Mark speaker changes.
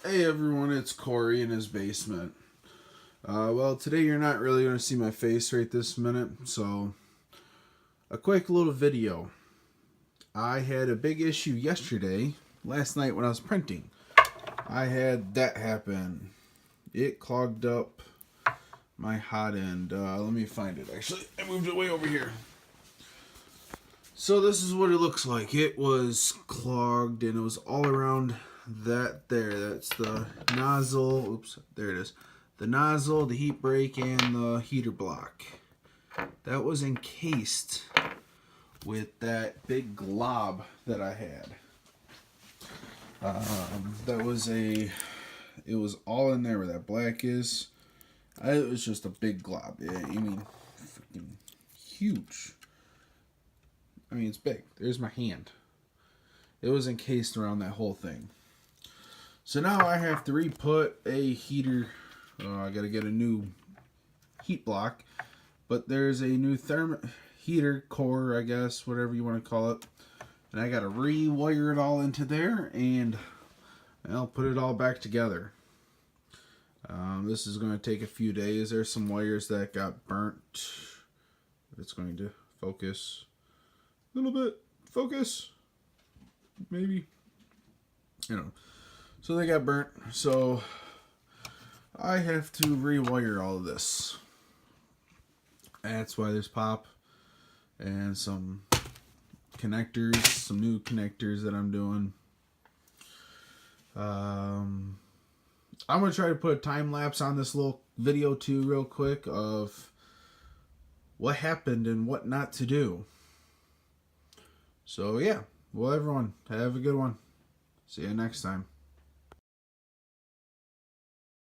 Speaker 1: Hey everyone, it's Corey in his basement. Well, today you're not really going to see my face right this minute, so a quick little video. I had a big issue last night when I was printing. I had that happen. It clogged up my hot end. Let me find it actually. I moved it way over here. So this is what it looks like. It was clogged and it was all around that there. That's the nozzle. Oops, there it is. The nozzle, the heat break, and the heater block. That was encased with that big glob that I had. It was all in there where that black is. It was just a big glob. Yeah, I mean, freaking huge. I mean, it's big. There's my hand. It was encased around that whole thing. So now I have to re-put a heater. I got to get a new heat block. But there's a new heater core, I guess, whatever you want to call it. And I got to rewire it all into there. And I'll put it all back together. This is going to take a few days. There's some wires that got burnt. It's going to focus. A little bit. Focus. Maybe. You know. So they got burnt. So I have to rewire all of this. That's why there's pop. And some connectors. Some new connectors that I'm doing. I'm going to try to put a time lapse on this little video too real quick of what happened and what not to do. So yeah, well everyone, have a good one. See you next time.